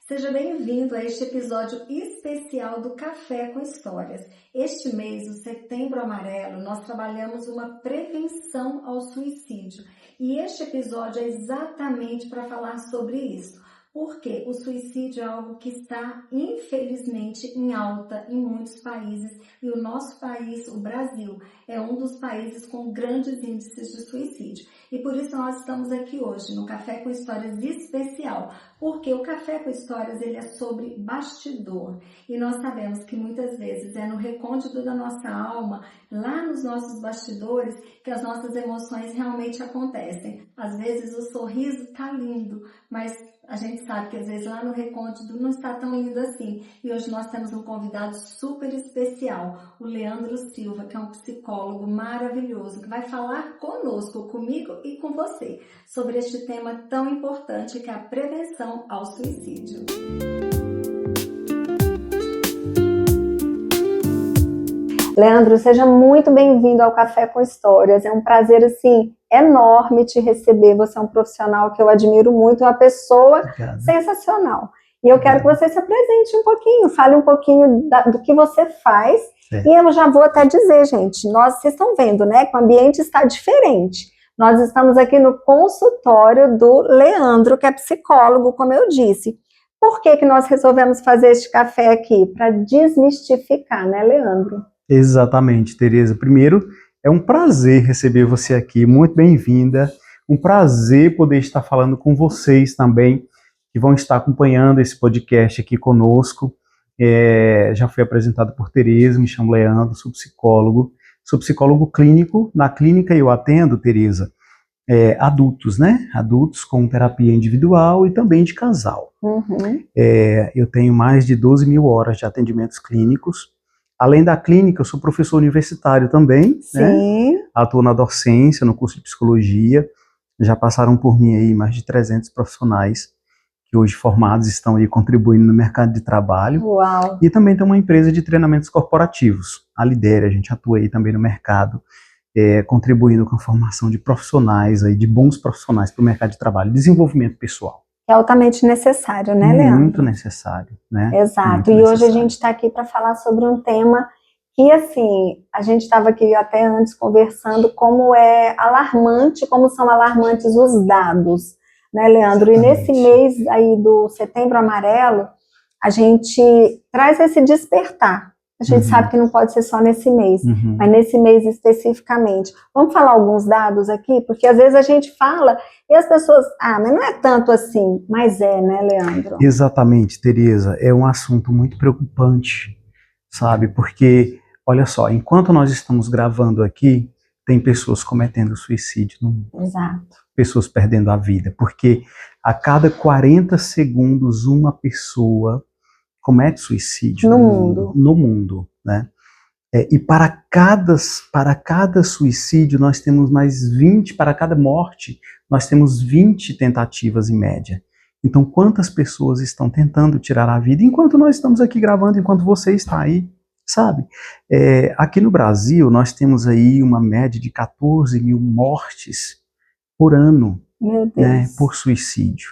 Seja bem-vindo a este episódio especial do Café com Histórias. Este mês, o Setembro Amarelo, nós trabalhamos uma prevenção ao suicídio. E este episódio é exatamente para falar sobre isso. Porque o suicídio é algo que está, infelizmente, em alta em muitos países. E o nosso país, o Brasil, é um dos países com grandes índices de suicídio. E por isso nós estamos aqui hoje no Café com Histórias especial. Porque o Café com Histórias ele é sobre bastidor. E nós sabemos que muitas vezes é no recôndito da nossa alma, lá nos nossos bastidores, que as nossas emoções realmente acontecem. Às vezes o sorriso está lindo, mas a gente sabe que às vezes lá no recôndito não está tão lindo assim. E hoje nós temos um convidado super especial, o Leandro Silva, que é um psicólogo maravilhoso, que vai falar conosco, comigo e com você, sobre este tema tão importante que é a prevenção ao suicídio. Leandro, seja muito bem-vindo ao Café com Histórias. É um prazer, assim, enorme te receber. Você é um profissional que eu admiro muito, uma pessoa sensacional. E eu quero que você se apresente um pouquinho, fale um pouquinho do que você faz. Certo. E eu já vou até dizer, gente, vocês estão vendo, né, que o ambiente está diferente. Nós estamos aqui no consultório do Leandro, que é psicólogo, como eu disse. Por que nós resolvemos fazer este café aqui? Para desmistificar, né, Leandro? Exatamente, Tereza. Primeiro, é um prazer receber você aqui, muito bem-vinda. Um prazer poder estar falando com vocês também, que vão estar acompanhando esse podcast aqui conosco. Já fui apresentado por Tereza, me chamo Leandro, sou psicólogo clínico. Na clínica eu atendo, Tereza, adultos, né? Adultos com terapia individual e também de casal. Uhum. Eu tenho mais de 12 mil horas de atendimentos clínicos. Além da clínica, eu sou professor universitário também, Sim. né? Atuo na docência, no curso de psicologia. Já passaram por mim aí mais de 300 profissionais que hoje formados estão aí contribuindo no mercado de trabalho. Uau. E também tem uma empresa de treinamentos corporativos, a Lidere. A gente atua aí também no mercado, contribuindo com a formação de profissionais, aí, de bons profissionais para o mercado de trabalho, desenvolvimento pessoal. É altamente necessário, né, Leandro? Muito necessário, né? Exato. Muito e necessário. Hoje a gente está aqui para falar sobre um tema que, assim, a gente estava aqui até antes conversando como é alarmante, como são alarmantes os dados, né, Leandro? Exatamente. E nesse mês aí do Setembro Amarelo, a gente traz esse despertar. A gente sabe que não pode ser só nesse mês, mas nesse mês especificamente. Vamos falar alguns dados aqui? Porque às vezes a gente fala e as pessoas, mas não é tanto assim. Mas né, Leandro? Exatamente, Tereza. É um assunto muito preocupante, sabe? Porque, olha só, enquanto nós estamos gravando aqui, tem pessoas cometendo suicídio no mundo. Exato. Pessoas perdendo a vida. Porque a cada 40 segundos uma pessoa comete suicídio no mundo, né? E para cada suicídio nós temos mais 20, para cada morte nós temos 20 tentativas em média. Então quantas pessoas estão tentando tirar a vida enquanto nós estamos aqui gravando, enquanto você está aí, sabe? Aqui no Brasil nós temos aí uma média de 14 mil mortes por ano, Meu Deus. Né, por suicídio.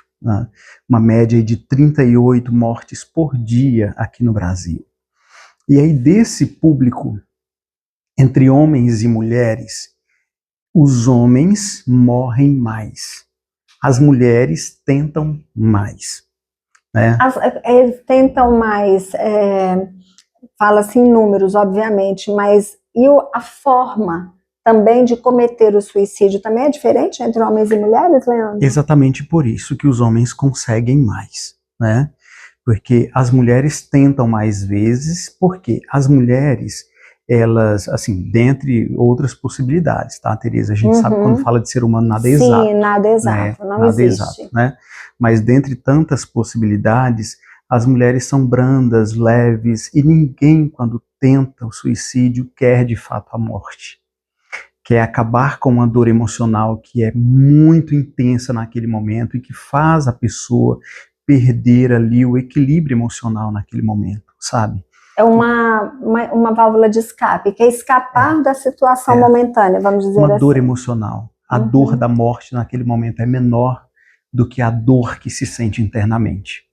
Uma média de 38 mortes por dia aqui no Brasil. E aí desse público, entre homens e mulheres, os homens morrem mais. As mulheres tentam mais. Né? Eles tentam mais, fala-se em números, obviamente, mas e a forma também de cometer o suicídio também é diferente entre homens e mulheres, Leandro? Exatamente por isso que os homens conseguem mais, né? Porque as mulheres tentam mais vezes, porque as mulheres, elas, assim, dentre outras possibilidades, tá, Tereza? A gente sabe que quando fala de ser humano nada é exato. Sim, nada é exato, né? não nada existe. É exato, né? Mas dentre tantas possibilidades, as mulheres são brandas, leves, e ninguém, quando tenta o suicídio, quer de fato a morte. Quer acabar com uma dor emocional que é muito intensa naquele momento e que faz a pessoa perder ali o equilíbrio emocional naquele momento, sabe? É uma válvula de escape, que é escapar da situação momentânea, vamos dizer assim. Uma dor emocional. A dor da morte naquele momento é menor do que a dor que se sente internamente.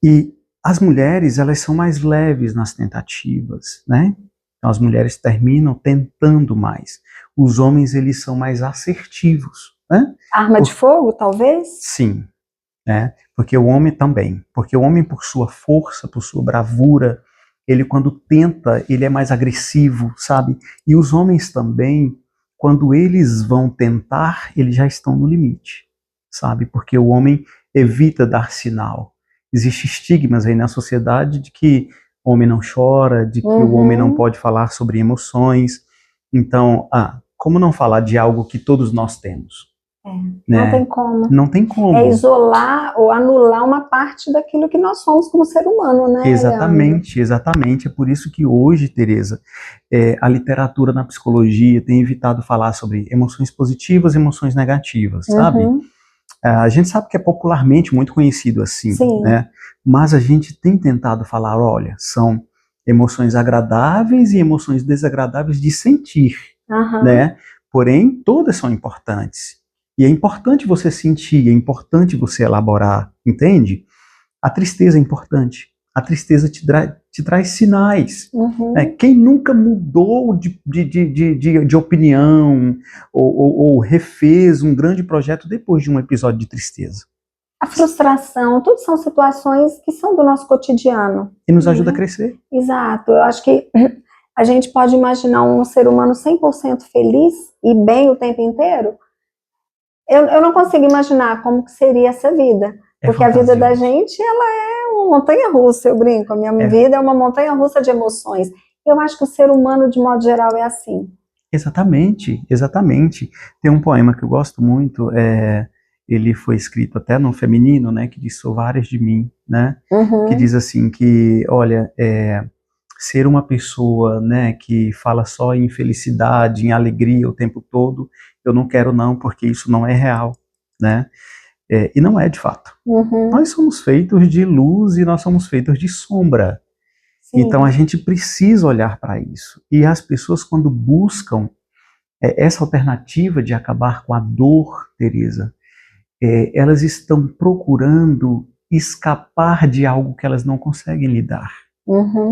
E as mulheres, elas são mais leves nas tentativas, né? Então as mulheres terminam tentando mais. Os homens, eles são mais assertivos, né? Arma de fogo, talvez? Sim, né? Porque o homem também. Porque o homem, por sua força, por sua bravura, ele quando tenta, ele é mais agressivo, sabe? E os homens também, quando eles vão tentar, eles já estão no limite, sabe? Porque o homem evita dar sinal. Existem estigmas aí na sociedade de que o homem não chora, de que o homem não pode falar sobre emoções. Então, como não falar de algo que todos nós temos? Né? Não tem como. Não tem como. É isolar ou anular uma parte daquilo que nós somos como ser humano, né? Exatamente, exatamente. É por isso que hoje, Tereza, a literatura na psicologia tem evitado falar sobre emoções positivas e emoções negativas, sabe? A gente sabe que é popularmente muito conhecido assim, né? Mas a gente tem tentado falar, olha, são emoções agradáveis e emoções desagradáveis de sentir, né? Porém, todas são importantes. E é importante você sentir, é importante você elaborar, entende? A tristeza é importante. A tristeza te traz sinais. Né? Quem nunca mudou de opinião ou refez um grande projeto depois de um episódio de tristeza? A frustração, tudo são situações que são do nosso cotidiano. E nos ajuda a crescer. Exato. Eu acho que a gente pode imaginar um ser humano 100% feliz e bem o tempo inteiro. Eu não consigo imaginar como que seria essa vida. Porque a vida da gente, ela é uma montanha-russa, eu brinco. A minha vida é uma montanha-russa de emoções. Eu acho que o ser humano, de modo geral, é assim. Exatamente, exatamente. Tem um poema que eu gosto muito, ele foi escrito até no feminino, né, que diz "Sou várias de mim", né, que diz assim que, olha, ser uma pessoa, né, que fala só em felicidade, em alegria o tempo todo, eu não quero não, porque isso não é real, né. E não é de fato. Nós somos feitos de luz e nós somos feitos de sombra. Sim. Então a gente precisa olhar para isso. E as pessoas, quando buscam essa alternativa de acabar com a dor, Tereza, elas estão procurando escapar de algo que elas não conseguem lidar,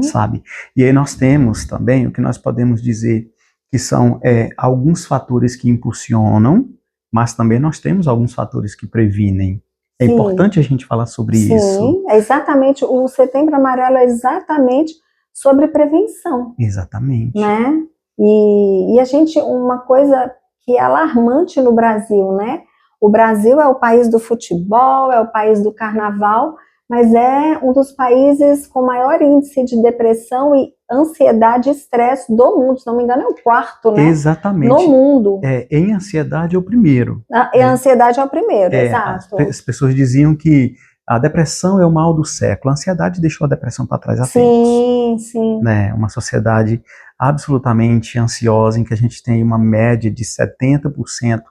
sabe? E aí nós temos também o que nós podemos dizer que são alguns fatores que impulsionam, mas também nós temos alguns fatores que previnem. É importante a gente falar sobre isso. Sim, é exatamente. O Setembro Amarelo é exatamente sobre prevenção. Exatamente. Né? E a gente, uma coisa que é alarmante no Brasil, né? O Brasil é o país do futebol, é o país do carnaval, mas é um dos países com maior índice de depressão e ansiedade e estresse do mundo. Se não me engano, é o quarto, né? Exatamente. No mundo. Em ansiedade é o primeiro. A ansiedade é o primeiro, exato. As pessoas diziam que a depressão é o mal do século. A ansiedade deixou a depressão para trás há tempos. Sim. Né? Uma sociedade absolutamente ansiosa, em que a gente tem uma média de 70%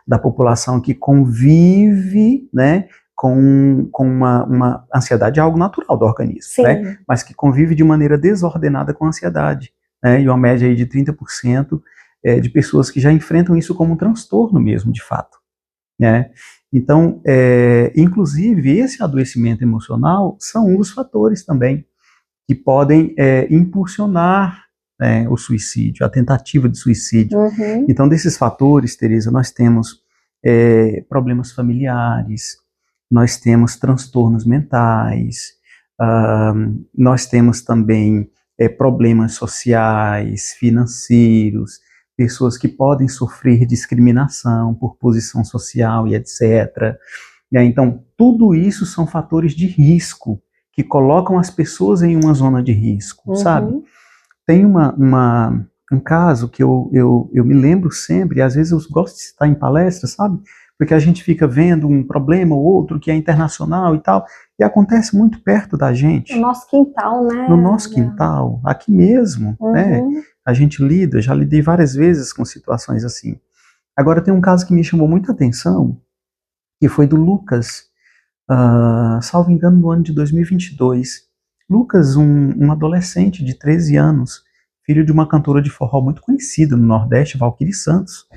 da população que convive, né, com uma ansiedade, é algo natural do organismo, né, mas que convive de maneira desordenada com a ansiedade, né, e uma média aí de 30% de pessoas que já enfrentam isso como um transtorno mesmo, de fato, né. Então, inclusive, esse adoecimento emocional são um dos fatores também que podem impulsionar o suicídio, a tentativa de suicídio. Então, desses fatores, Tereza, nós temos problemas familiares, nós temos transtornos mentais, nós temos também problemas sociais, financeiros, pessoas que podem sofrer discriminação por posição social e etc. Então, tudo isso são fatores de risco que colocam as pessoas em uma zona de risco, sabe? Tem um caso que eu me lembro sempre, e às vezes eu gosto de citar em palestras, sabe? Porque a gente fica vendo um problema ou outro que é internacional e tal, e acontece muito perto da gente. No nosso quintal, né? No nosso quintal, aqui mesmo, né? A gente já lidei várias vezes com situações assim. Agora tem um caso que me chamou muita atenção, que foi do Lucas, salvo engano, no ano de 2022. Lucas, um adolescente de 13 anos, filho de uma cantora de forró muito conhecida no Nordeste, Valquíria Santos,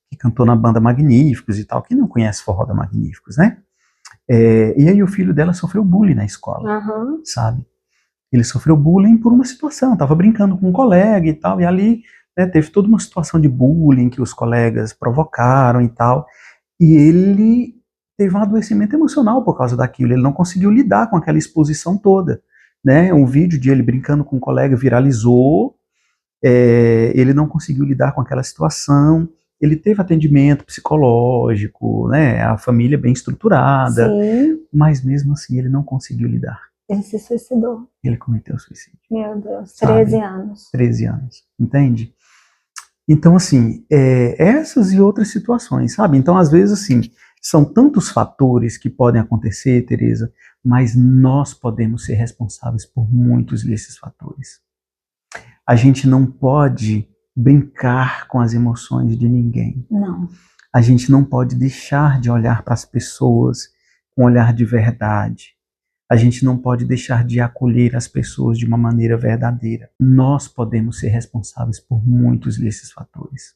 que cantou na banda Magníficos e tal. Quem não conhece forró da Magníficos, né? E aí o filho dela sofreu bullying na escola, sabe? Ele sofreu bullying por uma situação, estava brincando com um colega e tal, e ali, né, teve toda uma situação de bullying que os colegas provocaram e tal, e ele teve um adoecimento emocional por causa daquilo, ele não conseguiu lidar com aquela exposição toda, né? Um vídeo de ele brincando com um colega viralizou, ele não conseguiu lidar com aquela situação, ele teve atendimento psicológico, né? A família bem estruturada, Sim. mas mesmo assim ele não conseguiu lidar. Ele se suicidou. Ele cometeu suicídio. Meu Deus, 13 anos. 13 anos, entende? Então, assim, essas e outras situações, sabe? Então, às vezes, assim, são tantos fatores que podem acontecer, Tereza, mas nós podemos ser responsáveis por muitos desses fatores. A gente não pode brincar com as emoções de ninguém. Não. A gente não pode deixar de olhar para as pessoas com um olhar de verdade. A gente não pode deixar de acolher as pessoas de uma maneira verdadeira. Nós podemos ser responsáveis por muitos desses fatores.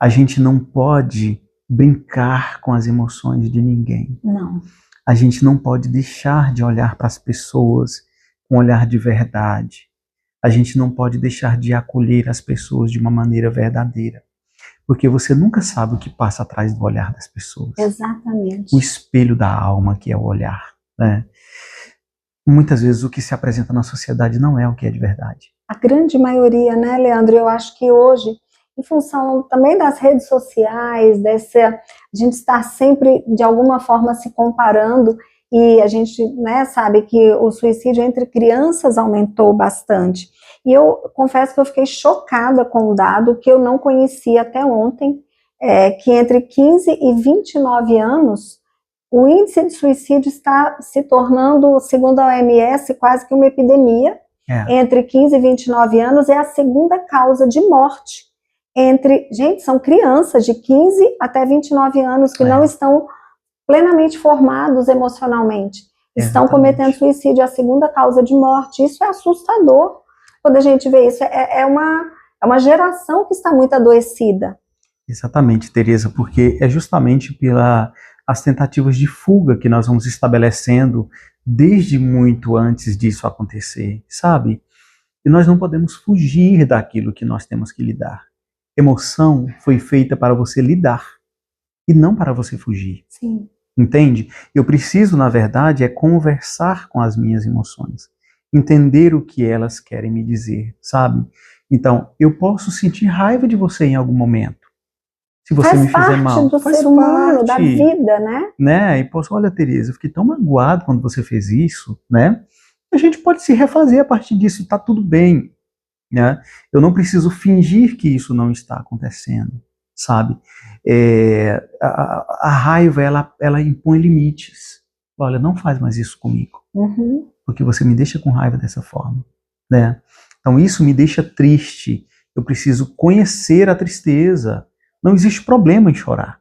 A gente não pode brincar com as emoções de ninguém. Não. A gente não pode deixar de olhar para as pessoas com um olhar de verdade. A gente não pode deixar de acolher as pessoas de uma maneira verdadeira. Porque você nunca sabe o que passa atrás do olhar das pessoas. Exatamente. O espelho da alma, que é o olhar, né? Muitas vezes o que se apresenta na sociedade não é o que é de verdade. A grande maioria, né, Leandro? Eu acho que hoje, em função também das redes sociais, a gente estar sempre, de alguma forma, se comparando, e a gente, né, sabe que o suicídio entre crianças aumentou bastante. E eu confesso que eu fiquei chocada com o dado que eu não conhecia até ontem, que entre 15 e 29 anos, o índice de suicídio está se tornando, segundo a OMS, quase que uma epidemia. Entre 15 e 29 anos é a segunda causa de morte. Gente, são crianças de 15 até 29 anos que não estão plenamente formados emocionalmente. Estão cometendo suicídio, é a segunda causa de morte. Isso é assustador quando a gente vê isso. É uma geração que está muito adoecida. Exatamente, Tereza, porque é justamente pelas tentativas de fuga que nós vamos estabelecendo desde muito antes disso acontecer, sabe? E nós não podemos fugir daquilo que nós temos que lidar. Emoção foi feita para você lidar e não para você fugir. Sim. Entende? Eu preciso, na verdade, conversar com as minhas emoções, entender o que elas querem me dizer, sabe? Então, eu posso sentir raiva de você em algum momento. Se você me fizer mal, faz parte do ser humano, da vida, né? E posso, olha, Tereza, eu fiquei tão magoado quando você fez isso, né? A gente pode se refazer a partir disso, tá tudo bem, né? Eu não preciso fingir que isso não está acontecendo, sabe? A raiva, ela impõe limites. Olha, não faz mais isso comigo, porque você me deixa com raiva dessa forma, né? Então isso me deixa triste. Eu preciso conhecer a tristeza. Não existe problema em chorar,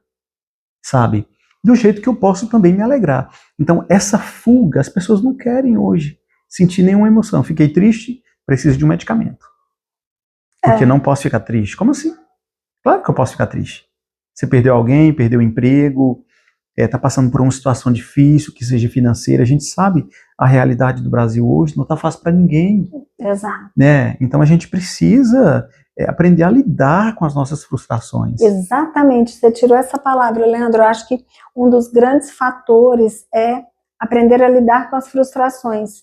sabe? Do jeito que eu posso também me alegrar. Então, essa fuga, as pessoas não querem hoje sentir nenhuma emoção. Fiquei triste, preciso de um medicamento. Porque não posso ficar triste. Como assim? Claro que eu posso ficar triste. Você perdeu alguém, perdeu o emprego, está passando por uma situação difícil, que seja financeira. A gente sabe a realidade do Brasil hoje, não está fácil para ninguém. Exato. Né? Então, a gente precisa aprender a lidar com as nossas frustrações. Exatamente, você tirou essa palavra, Leandro. Eu acho que um dos grandes fatores é aprender a lidar com as frustrações,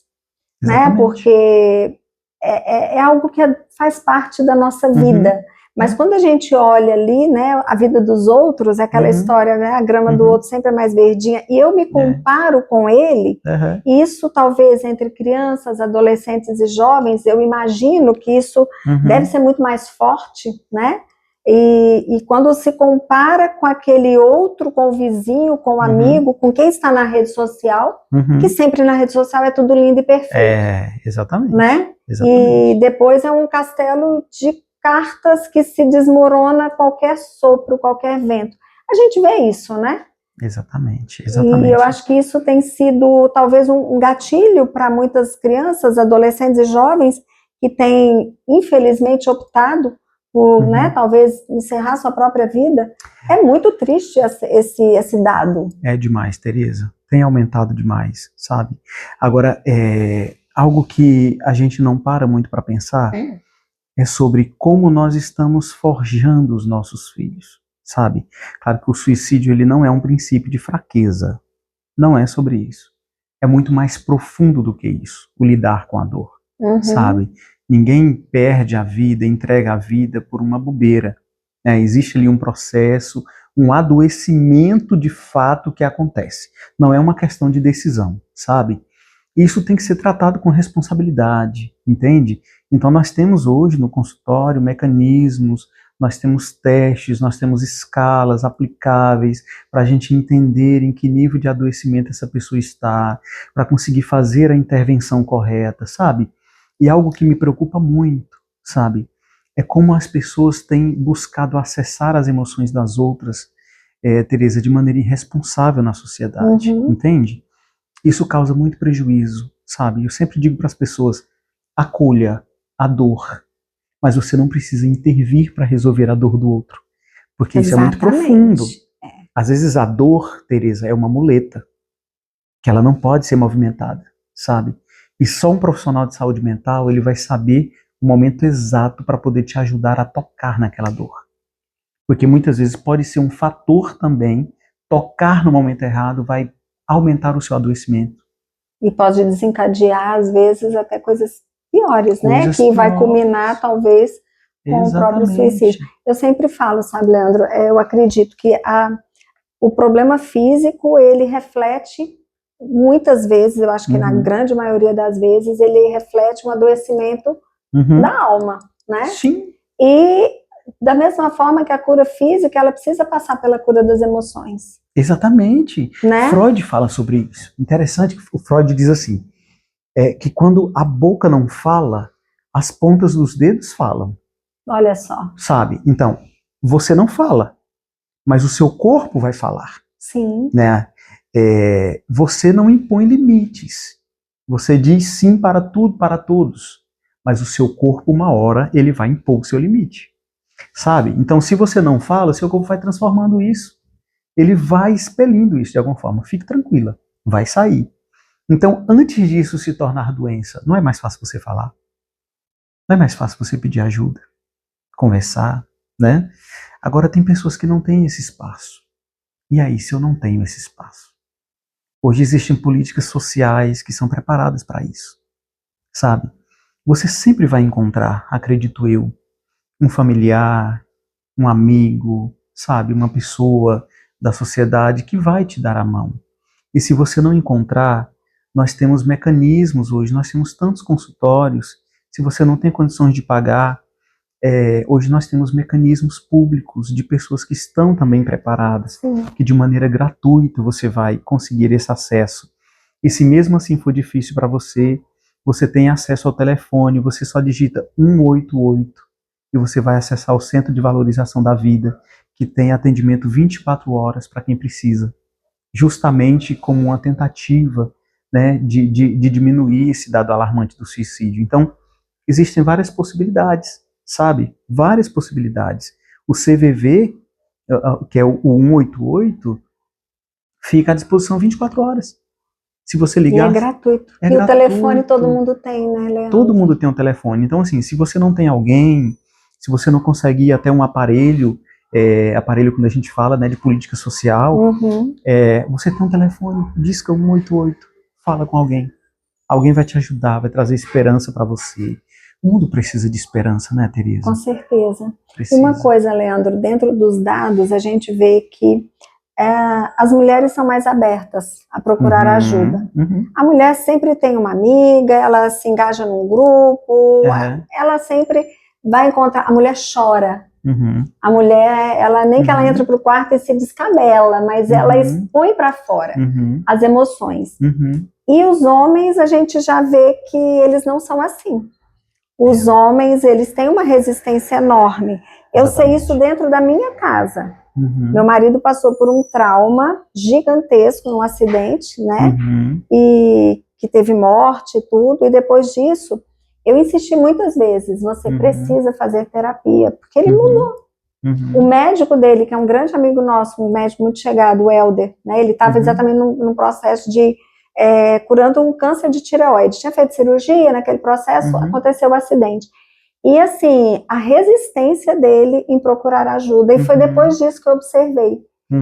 né? Porque é algo que faz parte da nossa vida. Mas quando a gente olha ali, né, a vida dos outros, aquela história, né, a grama do outro sempre é mais verdinha, e eu me comparo com ele, isso talvez entre crianças, adolescentes e jovens, eu imagino que isso deve ser muito mais forte, né? E quando se compara com aquele outro, com o vizinho, com o amigo, com quem está na rede social, que sempre na rede social é tudo lindo e perfeito. Exatamente. Né? Exatamente. E depois é um castelo de cartas que se desmorona a qualquer sopro, qualquer vento. A gente vê isso, né? Exatamente, exatamente. E eu acho que isso tem sido talvez um gatilho para muitas crianças, adolescentes e jovens que têm, infelizmente, optado por, né, talvez encerrar sua própria vida. É muito triste esse dado. É demais, Tereza. tem aumentado demais, sabe? Agora, algo que a gente não para muito para pensar é sobre como nós estamos forjando os nossos filhos, sabe? Claro que o suicídio ele não é um princípio de fraqueza, não é sobre isso. É muito mais profundo do que isso, o lidar com a dor, sabe? Ninguém perde a vida, entrega a vida por uma bobeira. Existe ali um processo, um adoecimento de fato que acontece. Não é uma questão de decisão, sabe? Isso tem que ser tratado com responsabilidade, entende? Então nós temos hoje no consultório mecanismos, nós temos testes, nós temos escalas aplicáveis para a gente entender em que nível de adoecimento essa pessoa está, para conseguir fazer a intervenção correta, sabe? E algo que me preocupa muito, sabe? É como as pessoas têm buscado acessar as emoções das outras, Teresa, de maneira irresponsável na sociedade, entende? Isso causa muito prejuízo, sabe? Eu sempre digo para as pessoas, acolha a dor, mas você não precisa intervir para resolver a dor do outro, porque isso é muito profundo. Às vezes a dor, Teresa, é uma muleta, que ela não pode ser movimentada, sabe? E só um profissional de saúde mental, ele vai saber o momento exato para poder te ajudar a tocar naquela dor. Porque muitas vezes pode ser um fator também, tocar no momento errado vai aumentar o seu adoecimento. E pode desencadear, às vezes, até coisas piores, né? Que vai culminar, talvez, com o próprio suicídio. Eu sempre falo, sabe, Leandro, eu acredito que o problema físico, ele reflete, muitas vezes, eu acho que na grande maioria das vezes, ele reflete um adoecimento da alma, né? Sim. E da mesma forma que a cura física, ela precisa passar pela cura das emoções. Exatamente. Né? Freud fala sobre isso. Interessante que o Freud diz assim, que quando a boca não fala, as pontas dos dedos falam. Olha só. Sabe? Então, você não fala, mas o seu corpo vai falar. Sim. Né? Você não impõe limites. Você diz sim para tudo, para todos. Mas o seu corpo, uma hora, ele vai impor o seu limite. Sabe? Então, se você não fala, seu corpo vai transformando isso. Ele vai expelindo isso de alguma forma. Fique tranquila, vai sair. Então, antes disso se tornar doença, não é mais fácil você falar? Não é mais fácil você pedir ajuda? Conversar, né? Agora, tem pessoas que não têm esse espaço. E aí, se eu não tenho esse espaço? Hoje existem políticas sociais que são preparadas para isso, sabe? Você sempre vai encontrar, acredito eu, um familiar, um amigo, sabe? Uma pessoa da sociedade que vai te dar a mão. E se você não encontrar, nós temos mecanismos hoje, nós temos tantos consultórios, se você não tem condições de pagar, hoje nós temos mecanismos públicos de pessoas que estão também preparadas, que de maneira gratuita você vai conseguir esse acesso. E se mesmo assim for difícil para você, você tem acesso ao telefone, você só digita 188 e você vai acessar o Centro de Valorização da Vida, que tem atendimento 24 horas para quem precisa, justamente como uma tentativa, né, de diminuir esse dado alarmante do suicídio. Então, existem várias possibilidades, sabe? Várias possibilidades. O CVV, que é o 188, fica à disposição 24 horas. Se você ligar... E é gratuito. E o telefone todo mundo tem, né, Leandro? Todo mundo tem um telefone. Então, assim, se você não tem alguém, se você não consegue ir até um aparelho, aparelho quando a gente fala, né, de política social, você tem um telefone, disca 188, fala com alguém. Alguém vai te ajudar, vai trazer esperança para você. O mundo precisa de esperança, né, Teresa? Com certeza. Precisa. E uma coisa, Leandro, dentro dos dados, a gente vê que as mulheres são mais abertas a procurar ajuda. A mulher sempre tem uma amiga, ela se engaja num grupo, ela sempre vai encontrar... A mulher chora. A mulher, ela nem que ela entra pro quarto e se descabela, mas ela expõe para fora as emoções. E os homens, a gente já vê que eles não são assim. Os homens, eles têm uma resistência enorme. Eu sei isso dentro da minha casa. Meu marido passou por um trauma gigantesco, num acidente, né? E que teve morte e tudo. E depois disso, eu insisti muitas vezes, você precisa fazer terapia, porque ele mudou. O médico dele, que é um grande amigo nosso, um médico muito chegado, o Helder, né, ele estava exatamente num processo de curando um câncer de tireoide. Tinha feito cirurgia, naquele processo aconteceu o acidente. E assim, a resistência dele em procurar ajuda, e foi depois disso que eu observei,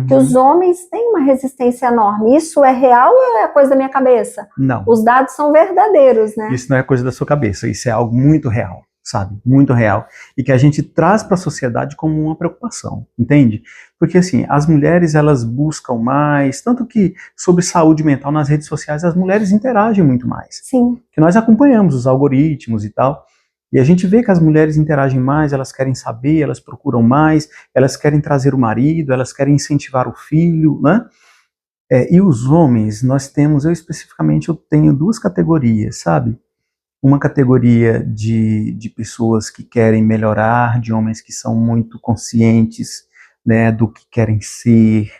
que os homens têm uma resistência enorme. Isso é real ou é coisa da minha cabeça? Não. Os dados são verdadeiros, né? Isso não é coisa da sua cabeça, isso é algo muito real, sabe? Muito real. E que a gente traz para a sociedade como uma preocupação, entende? Porque assim, as mulheres, elas buscam mais, tanto que sobre saúde mental nas redes sociais, as mulheres interagem muito mais. Sim. Que nós acompanhamos os algoritmos e tal, e a gente vê que as mulheres interagem mais, elas querem saber, elas procuram mais, elas querem trazer o marido, elas querem incentivar o filho, né? E os homens, nós temos, eu especificamente, eu tenho duas categorias, sabe? Uma categoria de pessoas que querem melhorar, de homens que são muito conscientes, né, do que querem ser,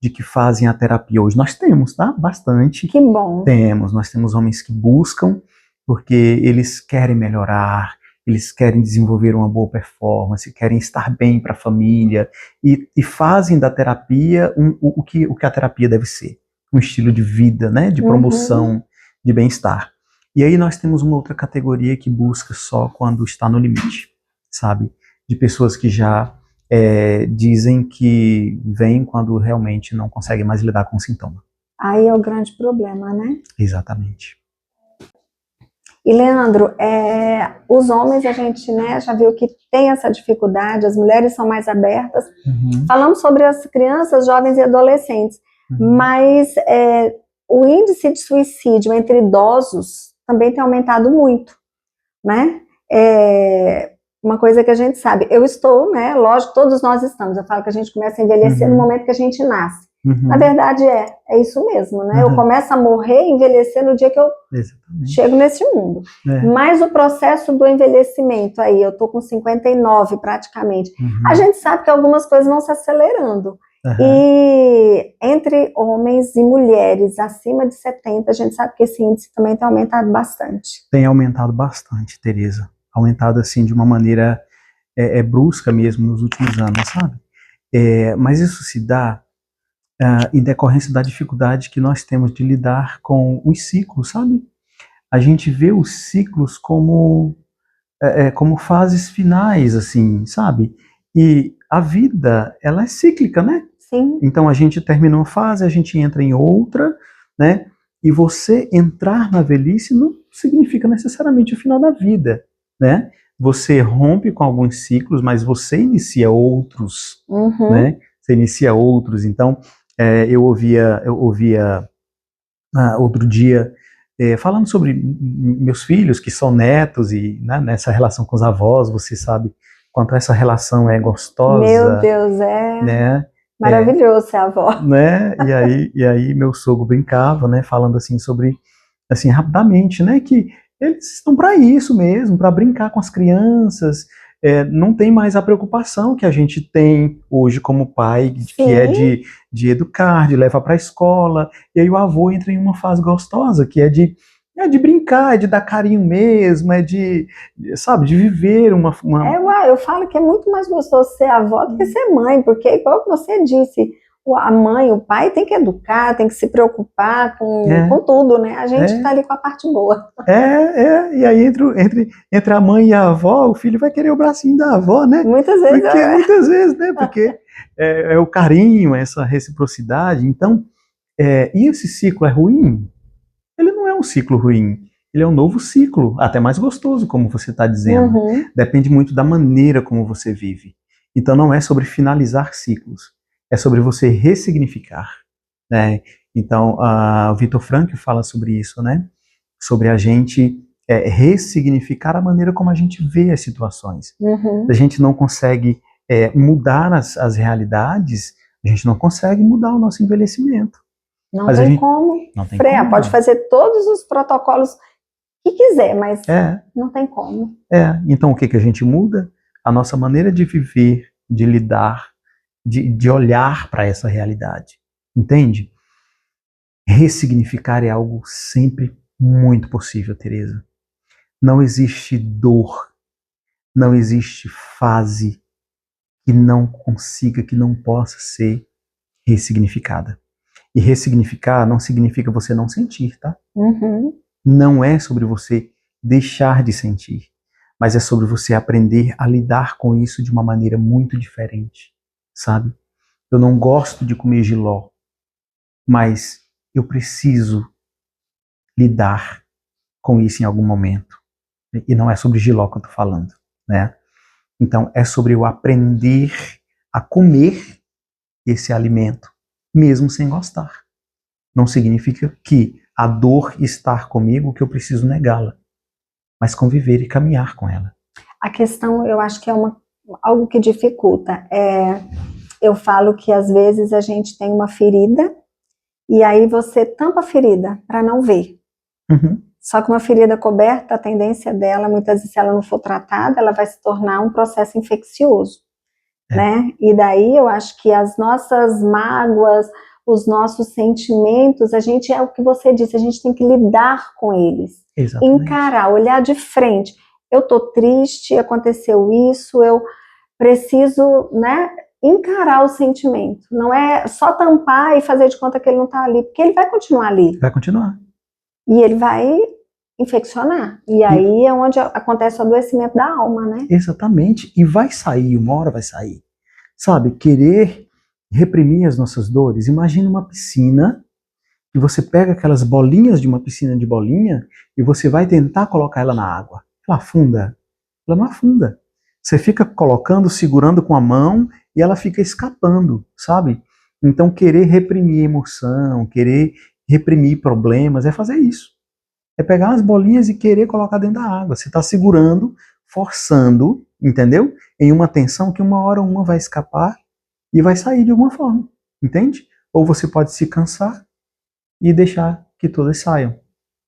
de que fazem a terapia hoje. Nós temos, tá? Bastante. Que bom. Nós temos homens que buscam, porque eles querem melhorar, eles querem desenvolver uma boa performance, querem estar bem para a família, e fazem da terapia o que a terapia deve ser. Um estilo de vida, né, de promoção, de bem-estar. E aí nós temos uma outra categoria que busca só quando está no limite, sabe? De pessoas que já dizem que vêm quando realmente não conseguem mais lidar com o sintoma. Aí é o grande problema, né? Exatamente. E, Leandro, os homens, a gente, né, já viu que tem essa dificuldade, as mulheres são mais abertas. Falamos sobre as crianças, jovens e adolescentes, mas o índice de suicídio entre idosos também tem aumentado muito, né? Uma coisa que a gente sabe, eu estou, né, lógico, todos nós estamos, eu falo que a gente começa a envelhecer no momento que a gente nasce. Na verdade é isso mesmo, né? Eu começo a morrer, envelhecer no dia que eu chego nesse mundo. Mas o processo do envelhecimento aí, eu tô com 59 praticamente, a gente sabe que algumas coisas vão se acelerando. E entre homens e mulheres acima de 70, a gente sabe que esse índice também tem aumentado bastante. Tem aumentado bastante, Tereza. Aumentado assim de uma maneira brusca mesmo nos últimos anos, sabe? Mas isso se dá em decorrência da dificuldade que nós temos de lidar com os ciclos, sabe? A gente vê os ciclos como fases finais, assim, sabe? E a vida, ela é cíclica, né? Sim. Então a gente termina uma fase, a gente entra em outra, né? E você entrar na velhice não significa necessariamente o final da vida, né? Você rompe com alguns ciclos, mas você inicia outros, né? Você inicia outros. Então, eu ouvia outro dia falando sobre meus filhos, que são netos, e né, nessa relação com os avós, você sabe quanto essa relação é gostosa. Meu Deus, né? Maravilhoso ser avó. Né? E aí meu sogro brincava, né, falando assim sobre, assim, rapidamente, né, que eles estão para isso mesmo, para brincar com as crianças. Não tem mais a preocupação que a gente tem hoje como pai, que é de educar, de levar para a escola. E aí o avô entra em uma fase gostosa, que é de brincar, é de dar carinho mesmo, sabe, de viver uma... Eu falo que é muito mais gostoso ser avó do que ser mãe, porque, igual você disse, a mãe, o pai tem que educar, tem que se preocupar com tudo, né? A gente tá ali com a parte boa. E aí entre a mãe e a avó, o filho vai querer o bracinho da avó, né? Muitas vezes. Muitas vezes, né? Porque é o carinho, essa reciprocidade. Então, e esse ciclo é ruim? Ele não é um ciclo ruim. Ele é um novo ciclo, até mais gostoso, como você está dizendo. Depende muito da maneira como você vive. Então não é sobre finalizar ciclos, é sobre você ressignificar, né? Então o Viktor Frankl fala sobre isso, né? Sobre a gente ressignificar a maneira como a gente vê as situações. A gente não consegue mudar as realidades, a gente não consegue mudar o nosso envelhecimento. Não tem como. Freia, pode fazer todos os protocolos que quiser, mas não tem como. Então o que a gente muda? A nossa maneira de viver, de lidar, de olhar para essa realidade. Entende? Ressignificar é algo sempre muito possível, Tereza. Não existe dor, não existe fase que não consiga, que não possa ser ressignificada. E ressignificar não significa você não sentir, tá? Uhum. Não é sobre você deixar de sentir, mas é sobre você aprender a lidar com isso de uma maneira muito diferente, sabe? Eu não gosto de comer jiló, mas eu preciso lidar com isso em algum momento. E não é sobre jiló que eu tô falando, né? Então é sobre eu aprender a comer esse alimento, mesmo sem gostar. Não significa que a dor estar comigo que eu preciso negá-la, mas conviver e caminhar com ela. A questão, eu acho que é algo que dificulta. Eu falo que às vezes a gente tem uma ferida e aí você tampa a ferida para não ver. Uhum. Só que uma ferida coberta, a tendência dela, muitas vezes, se ela não for tratada, ela vai se tornar um processo infeccioso, né? E daí eu acho que as nossas mágoas, os nossos sentimentos, é o que você disse, a gente tem que lidar com eles. Exatamente. Encarar, olhar de frente. Eu tô triste, aconteceu isso, eu preciso, né, encarar o sentimento. Não é só tampar e fazer de conta que ele não tá ali, porque ele vai continuar ali. Vai continuar. E ele vai infeccionar. E aí é onde acontece o adoecimento da alma, né? Exatamente. E vai sair, uma hora vai sair. Sabe, querer reprimir as nossas dores. Imagina uma piscina e você pega aquelas bolinhas de uma piscina de bolinha e você vai tentar colocar ela na água. Ela afunda. Ela não afunda. Você fica colocando, segurando com a mão e ela fica escapando, sabe? Então querer reprimir emoção, querer reprimir problemas é fazer isso. É pegar as bolinhas e querer colocar dentro da água. Você está segurando, forçando, entendeu? Em uma tensão que uma hora uma vai escapar e vai sair de alguma forma, entende? Ou você pode se cansar e deixar que todas saiam.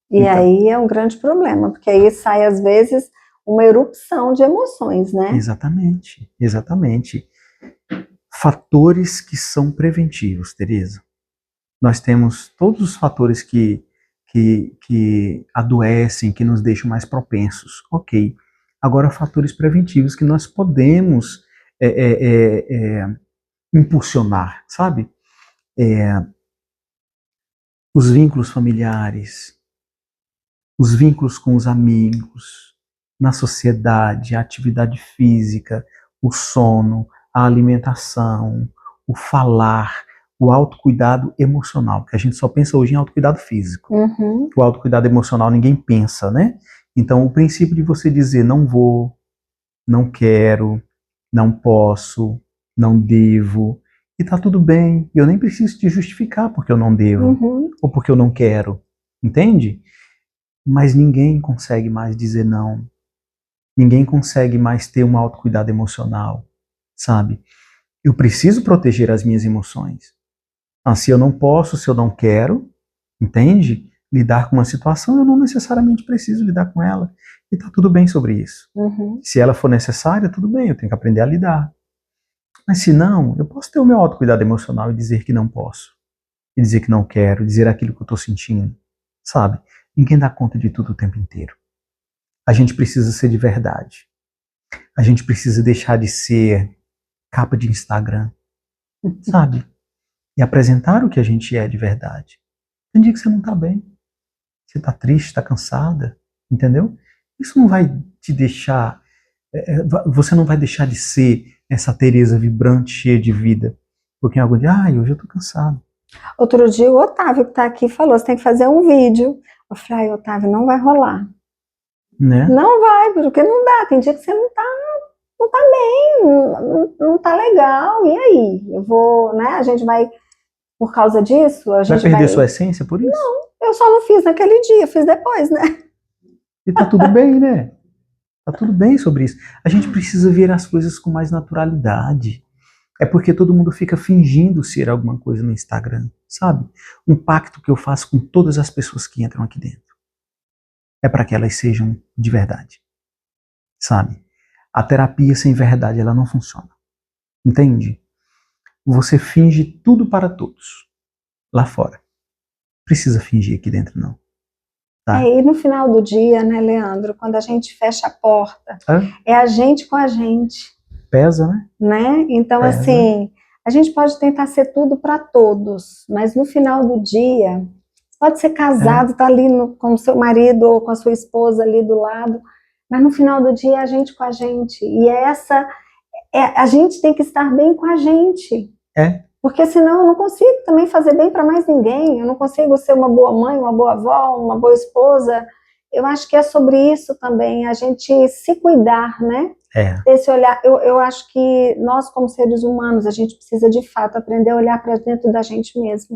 E então, aí é um grande problema, porque aí sai às vezes uma erupção de emoções, né? Exatamente, exatamente. Fatores que são preventivos, Tereza. Nós temos todos os fatores que adoecem, que nos deixam mais propensos. Ok. Agora, fatores preventivos que nós podemos impulsionar, sabe? Os vínculos familiares, os vínculos com os amigos, na sociedade, a atividade física, o sono, a alimentação, o falar, o autocuidado emocional, que a gente só pensa hoje em autocuidado físico. Uhum. O autocuidado emocional ninguém pensa, né? Então, o princípio de você dizer não vou, não quero, não posso, não devo, e tá tudo bem, eu nem preciso te justificar porque eu não devo, ou porque eu não quero, entende? Mas ninguém consegue mais dizer não. Ninguém consegue mais ter um autocuidado emocional, sabe? Eu preciso proteger as minhas emoções. Se eu não posso, se eu não quero, entende? Lidar com uma situação, eu não necessariamente preciso lidar com ela. E tá tudo bem sobre isso. Se ela for necessária, tudo bem, eu tenho que aprender a lidar. Mas se não, eu posso ter o meu autocuidado emocional e dizer que não posso. E dizer que não quero, dizer aquilo que eu estou sentindo, sabe? Ninguém dá conta de tudo o tempo inteiro. A gente precisa ser de verdade. A gente precisa deixar de ser capa de Instagram, sabe? E apresentar o que a gente é de verdade. Tem dia que você não está bem. Você está triste, está cansada, entendeu? Isso não vai te deixar... você não vai deixar de ser essa Tereza vibrante, cheia de vida. Porque algum dia, hoje eu estou cansado. Outro dia o Otávio que está aqui falou, você tem que fazer um vídeo. Eu falei, Otávio, não vai rolar. Né? Não vai, porque não dá. Tem dia que você não tá bem, não tá legal. E aí? Eu vou, né? A gente vai, por causa disso, a gente vai perder sua essência por isso? Não, eu só não fiz naquele dia, fiz depois, né? E tá tudo bem, né? Tá tudo bem sobre isso. A gente precisa ver as coisas com mais naturalidade. É porque todo mundo fica fingindo ser alguma coisa no Instagram, sabe? Um pacto que eu faço com todas as pessoas que entram aqui dentro é para que elas sejam de verdade, sabe? A terapia sem verdade, ela não funciona. Entende? Você finge tudo para todos lá fora. Precisa fingir aqui dentro, não. Tá? E no final do dia, né, Leandro, quando a gente fecha a porta, é a gente com a gente. pesa, né? Né? Então, Pesa. assim, a gente pode tentar ser tudo para todos, mas no final do dia, pode ser casado, tá ali com o seu marido ou com a sua esposa ali do lado, mas no final do dia é a gente com a gente. E a gente tem que estar bem com a gente. Porque senão eu não consigo também fazer bem para mais ninguém. Eu não consigo ser uma boa mãe, uma boa avó, uma boa esposa. Eu acho que é sobre isso também, a gente se cuidar, né? Esse olhar, eu acho que nós como seres humanos, a gente precisa de fato aprender a olhar para dentro da gente mesmo.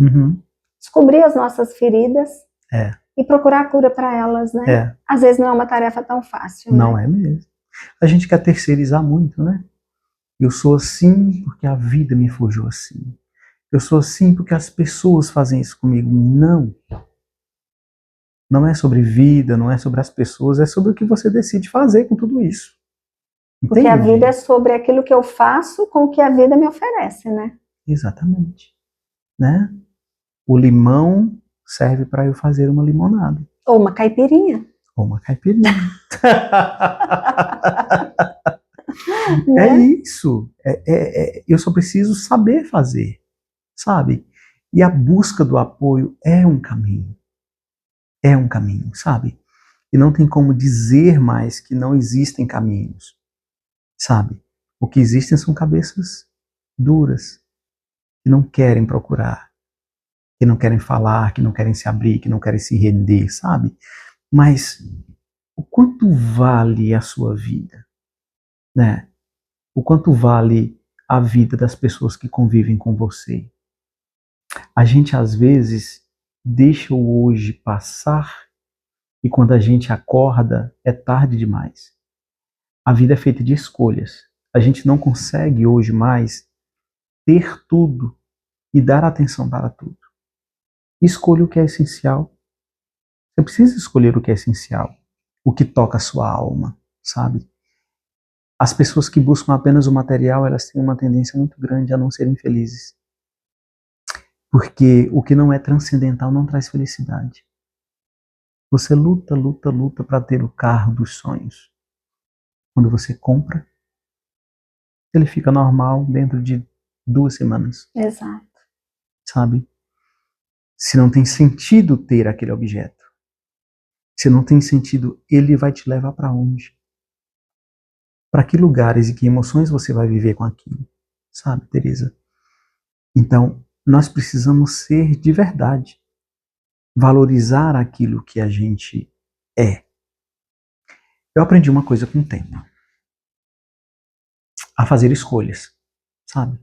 Descobrir as nossas feridas e procurar a cura para elas, né? Às vezes não é uma tarefa tão fácil, Não né? é mesmo. A gente quer terceirizar muito, né? Eu sou assim porque a vida me forjou assim. Eu sou assim porque as pessoas fazem isso comigo. Não. Não é sobre vida, não é sobre as pessoas, é sobre o que você decide fazer com tudo isso. Entende? Porque a vida é sobre aquilo que eu faço com o que a vida me oferece, né? Exatamente. Né? O limão serve para eu fazer uma limonada. Ou uma caipirinha. Ou uma caipirinha. Né? É isso. Eu só preciso saber fazer, sabe? E a busca do apoio é um caminho. É um caminho, sabe? E não tem como dizer mais que não existem caminhos, sabe? O que existem são cabeças duras, que não querem procurar, que não querem falar, que não querem se abrir, que não querem se render, sabe? Mas o quanto vale a sua vida, né? O quanto vale a vida das pessoas que convivem com você? A gente às vezes deixa o hoje passar e quando a gente acorda é tarde demais. A vida é feita de escolhas. A gente não consegue hoje mais ter tudo e dar atenção para tudo. Escolha o que é essencial. Você precisa escolher o que é essencial, o que toca a sua alma, sabe? As pessoas que buscam apenas o material, elas têm uma tendência muito grande a não serem felizes. Porque o que não é transcendental não traz felicidade. Você luta, luta, luta para ter o carro dos sonhos. Quando você compra, ele fica normal dentro de 2 semanas. Exato. Sabe? Se não tem sentido ter aquele objeto, se não tem sentido, ele vai te levar para onde? Para que lugares e que emoções você vai viver com aquilo? Sabe, Teresa? Então, nós precisamos ser de verdade. Valorizar aquilo que a gente é. Eu aprendi uma coisa com o tempo. A fazer escolhas, sabe?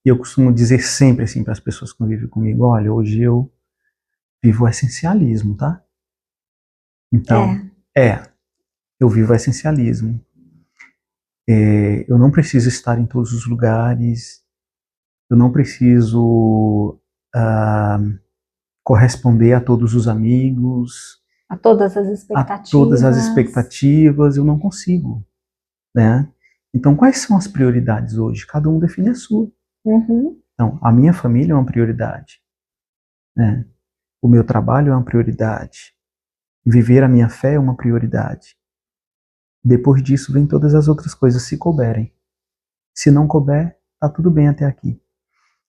E eu costumo dizer sempre assim para as pessoas que convivem comigo, olha, hoje eu vivo o essencialismo, tá? Então, eu vivo o essencialismo. Eu não preciso estar em todos os lugares, eu não preciso corresponder a todos os amigos, a todas as expectativas, eu não consigo, né? Então, quais são as prioridades hoje? Cada um define a sua. Então, a minha família é uma prioridade, né? O meu trabalho é uma prioridade. Viver a minha fé é uma prioridade. Depois disso, vem todas as outras coisas, se couberem. Se não couber, tá tudo bem até aqui.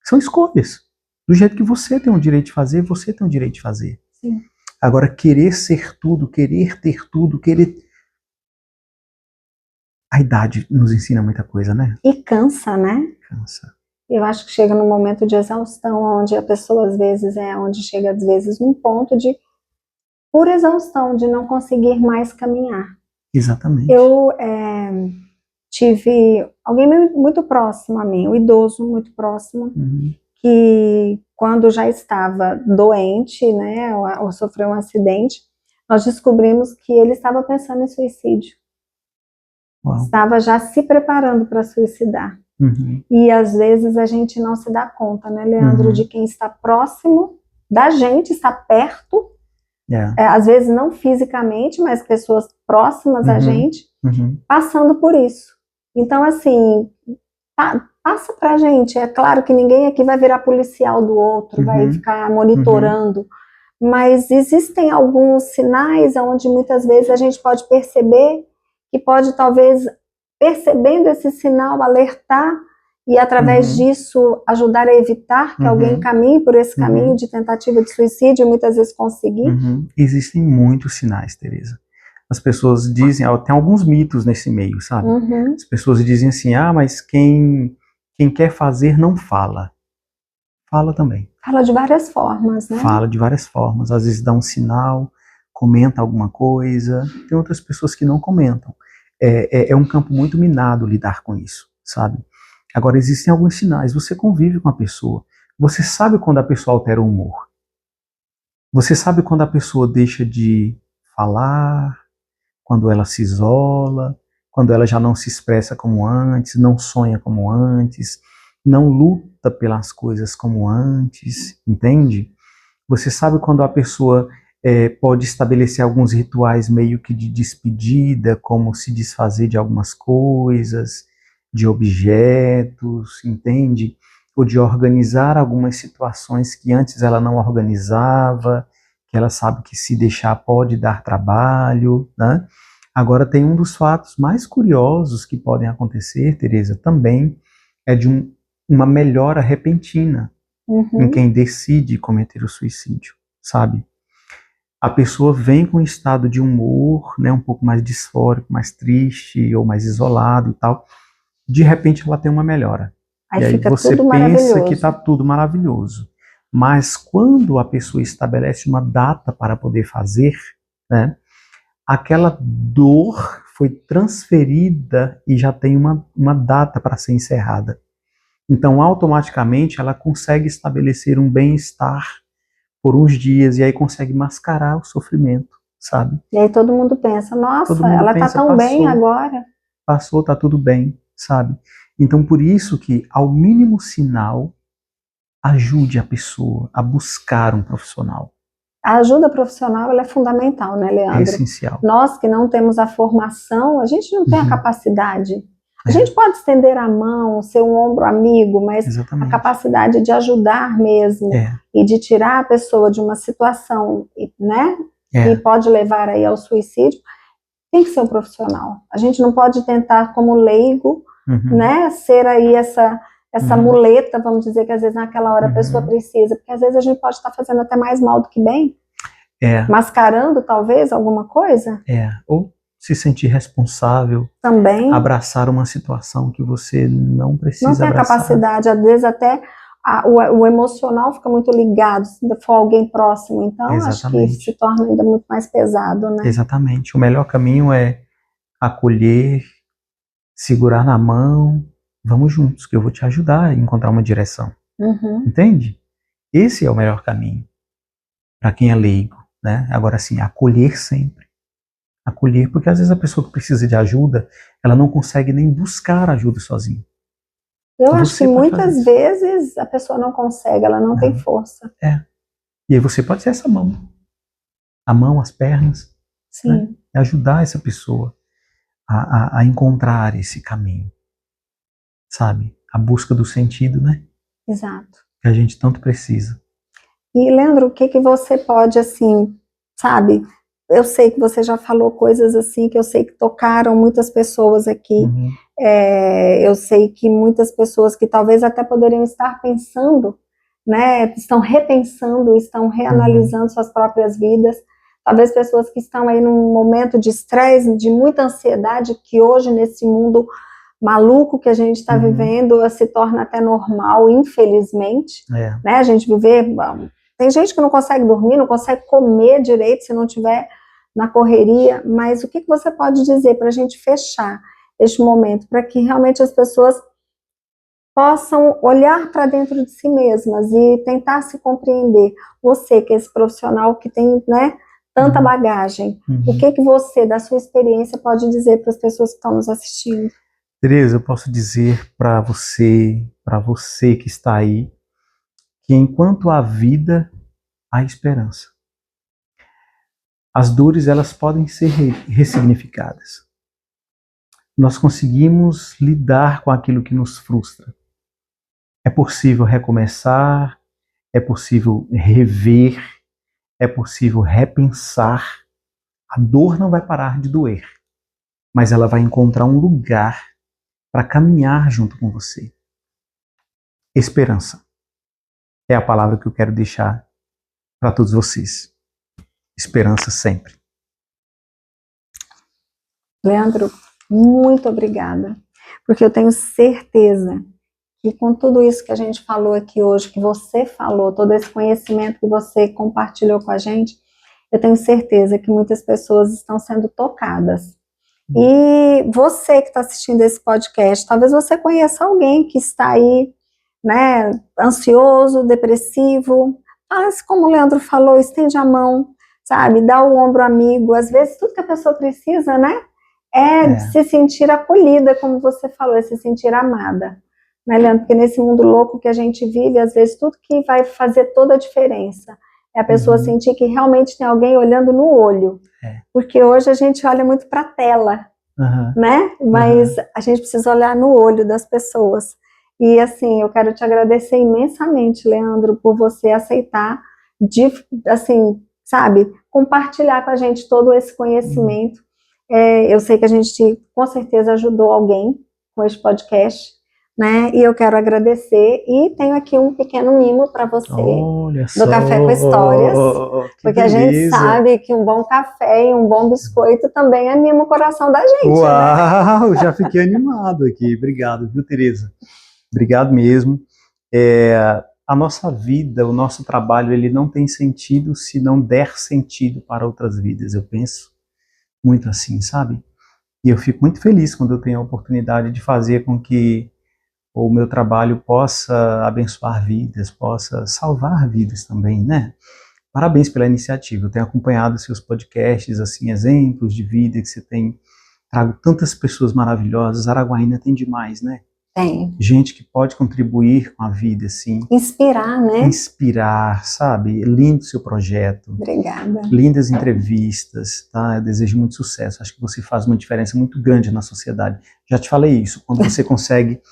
São escolhas. Do jeito que você tem o direito de fazer, você tem o direito de fazer. Sim. Agora, querer ser tudo, querer ter tudo, querer... A idade nos ensina muita coisa, né? E cansa, né? Cansa. Eu acho que chega num momento de exaustão, onde a pessoa, às vezes, onde chega, às vezes, num ponto de pura exaustão, de não conseguir mais caminhar. Exatamente. Eu tive alguém muito próximo a mim, um idoso muito próximo, que quando já estava doente, né, ou sofreu um acidente, nós descobrimos que ele estava pensando em suicídio. Uau. Estava já se preparando para suicidar. E às vezes a gente não se dá conta, né, Leandro, de quem está próximo da gente, está perto, às vezes não fisicamente, mas pessoas próximas a gente, passando por isso. Então, assim, passa pra gente. É claro que ninguém aqui vai virar policial do outro, vai ficar monitorando, mas existem alguns sinais onde muitas vezes a gente pode perceber que pode talvez percebendo esse sinal, alertar e através disso ajudar a evitar que alguém caminhe por esse caminho de tentativa de suicídio e muitas vezes conseguir? Existem muitos sinais, Teresa. As pessoas dizem, tem alguns mitos nesse meio, sabe? As pessoas dizem assim, mas quem quer fazer não fala. Fala também. Fala de várias formas, né? Fala de várias formas. Às vezes dá um sinal, comenta alguma coisa. Tem outras pessoas que não comentam. É um campo muito minado lidar com isso, sabe? Agora, existem alguns sinais. Você convive com a pessoa. Você sabe quando a pessoa altera o humor. Você sabe quando a pessoa deixa de falar, quando ela se isola, quando ela já não se expressa como antes, não sonha como antes, não luta pelas coisas como antes, entende? Você sabe quando a pessoa pode estabelecer alguns rituais meio que de despedida, como se desfazer de algumas coisas, de objetos, entende? Ou de organizar algumas situações que antes ela não organizava, que ela sabe que se deixar pode dar trabalho, né? Agora tem um dos fatos mais curiosos que podem acontecer, Teresa, também é de uma melhora repentina em quem decide cometer o suicídio, sabe? A pessoa vem com um estado de humor, né, um pouco mais disfórico, mais triste ou mais isolado e tal. De repente ela tem uma melhora. Aí e aí você pensa que está tudo maravilhoso. Mas quando a pessoa estabelece uma data para poder fazer, né, aquela dor foi transferida e já tem uma data para ser encerrada. Então, automaticamente, ela consegue estabelecer um bem-estar por uns dias e aí consegue mascarar o sofrimento, sabe? E aí todo mundo pensa, nossa, ela está tão bem agora. Passou, está tudo bem, sabe? Então, por isso que, ao mínimo sinal, ajude a pessoa a buscar um profissional. A ajuda profissional ela é fundamental, né, Leandro? É essencial. Nós que não temos a formação, a gente não tem a capacidade. A gente pode estender a mão, ser um ombro amigo, mas a capacidade de ajudar mesmo e de tirar a pessoa de uma situação, né, que pode levar aí ao suicídio, tem que ser um profissional. A gente não pode tentar como leigo, né, ser aí essa muleta, vamos dizer, que às vezes naquela hora a pessoa precisa, porque às vezes a gente pode estar fazendo até mais mal do que bem, mascarando talvez alguma coisa. Ou se sentir responsável, também abraçar uma situação que você não precisa abraçar. Não tem a capacidade, às vezes até o emocional fica muito ligado, se for alguém próximo, então acho que se torna ainda muito mais pesado, né? Exatamente, o melhor caminho é acolher, segurar na mão, vamos juntos, que eu vou te ajudar a encontrar uma direção. Entende? Esse é o melhor caminho para quem é leigo, né? Agora sim, acolher sempre. Acolher, porque às vezes a pessoa que precisa de ajuda, ela não consegue nem buscar ajuda sozinha. Eu acho que muitas vezes a pessoa não consegue, ela não tem força. E aí você pode ser essa mão. A mão, as pernas. Sim. Né? É ajudar essa pessoa a encontrar esse caminho. Sabe? A busca do sentido, né? Exato. Que a gente tanto precisa. E, Leandro, o que você pode, assim, sabe? Eu sei que você já falou coisas assim, que eu sei que tocaram muitas pessoas aqui. Eu sei que muitas pessoas que talvez até poderiam estar pensando, né? Estão repensando, estão reanalisando suas próprias vidas. Talvez pessoas que estão aí num momento de estresse, de muita ansiedade, que hoje nesse mundo maluco que a gente está vivendo se torna até normal, infelizmente. Né? A gente viver... Tem gente que não consegue dormir, não consegue comer direito se não estiver na correria, mas o que você pode dizer para a gente fechar este momento, para que realmente as pessoas possam olhar para dentro de si mesmas e tentar se compreender? Você, que é esse profissional que tem, né, tanta bagagem, o que você, da sua experiência, pode dizer para as pessoas que estão nos assistindo? Teresa, eu posso dizer para você que está aí, que enquanto há vida, há esperança. As dores, elas podem ser ressignificadas. Nós conseguimos lidar com aquilo que nos frustra. É possível recomeçar, é possível rever, é possível repensar. A dor não vai parar de doer, mas ela vai encontrar um lugar para caminhar junto com você. Esperança é a palavra que eu quero deixar para todos vocês. Esperança sempre. Leandro, muito obrigada, porque eu tenho certeza que com tudo isso que a gente falou aqui hoje, que você falou, todo esse conhecimento que você compartilhou com a gente, eu tenho certeza que muitas pessoas estão sendo tocadas. E você que está assistindo esse podcast, talvez você conheça alguém que está aí, né, ansioso, depressivo. Mas como o Leandro falou, estende a mão, sabe, dá o ombro amigo. Às vezes tudo que a pessoa precisa, né, é se sentir acolhida, como você falou, é se sentir amada. Né, Leandro? Porque nesse mundo louco que a gente vive, às vezes tudo que vai fazer toda a diferença é a pessoa sentir que realmente tem alguém olhando no olho. Porque hoje a gente olha muito para a tela, né? Mas a gente precisa olhar no olho das pessoas. E assim, eu quero te agradecer imensamente, Leandro, por você aceitar de, assim, sabe, compartilhar com a gente todo esse conhecimento. Eu sei que a gente com certeza ajudou alguém com esse podcast, né? E eu quero agradecer e tenho aqui um pequeno mimo para você. Olha do só, Café com Histórias, porque beleza. A gente sabe que um bom café e um bom biscoito também anima o coração da gente. Uau, né? Já fiquei animado aqui. Obrigado, viu, Tereza? Obrigado mesmo. A nossa vida, o nosso trabalho, ele não tem sentido se não der sentido para outras vidas. Eu penso muito assim, sabe? E eu fico muito feliz quando eu tenho a oportunidade de fazer com que o meu trabalho possa abençoar vidas, possa salvar vidas também, né? Parabéns pela iniciativa. Eu tenho acompanhado seus podcasts, assim, exemplos de vida que você tem trago tantas pessoas maravilhosas. Araguaína tem demais, né? Tem. Gente que pode contribuir com a vida, assim. Inspirar, né? Inspirar, sabe? Lindo seu projeto. Obrigada. Lindas entrevistas, tá? Eu desejo muito sucesso. Acho que você faz uma diferença muito grande na sociedade. Já te falei isso. Quando você consegue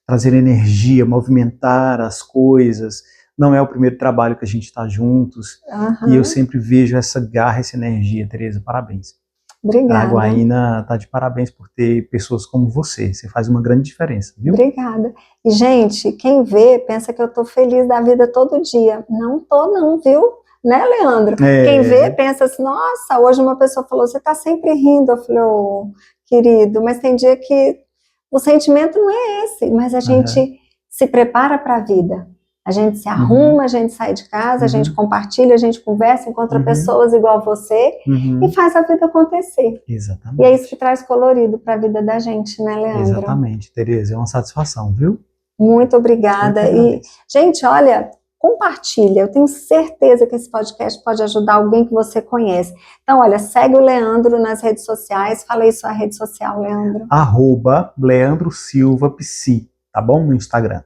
trazer energia, movimentar as coisas. Não é o primeiro trabalho que a gente está juntos. E eu sempre vejo essa garra, essa energia, Tereza. Parabéns. Obrigada. A Araguaína está de parabéns por ter pessoas como você. Você faz uma grande diferença, viu? Obrigada. E, gente, quem vê pensa que eu tô feliz da vida todo dia. Não tô não, viu? Né, Leandro? Quem vê pensa assim, nossa, hoje uma pessoa falou, você tá sempre rindo. Eu falei, ô, querido, mas tem dia que o sentimento não é esse, mas a gente se prepara para a vida. A gente se arruma, a gente sai de casa, a gente compartilha, a gente conversa, encontra pessoas igual você e faz a vida acontecer. Exatamente. E é isso que traz colorido para a vida da gente, né, Leandro? Exatamente, Tereza, é uma satisfação, viu? Muito obrigada. E, gente, olha, compartilha. Eu tenho certeza que esse podcast pode ajudar alguém que você conhece. Então, olha, segue o Leandro nas redes sociais. Fala aí sua rede social, Leandro. @LeandroSilvaPsi, tá bom? No Instagram.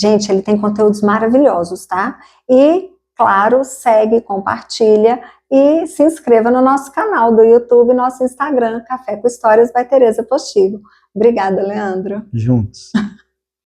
Gente, ele tem conteúdos maravilhosos, tá? E, claro, segue, compartilha e se inscreva no nosso canal do YouTube, nosso Instagram, Café com Histórias by Tereza Postigo. Obrigada, Leandro. Juntos.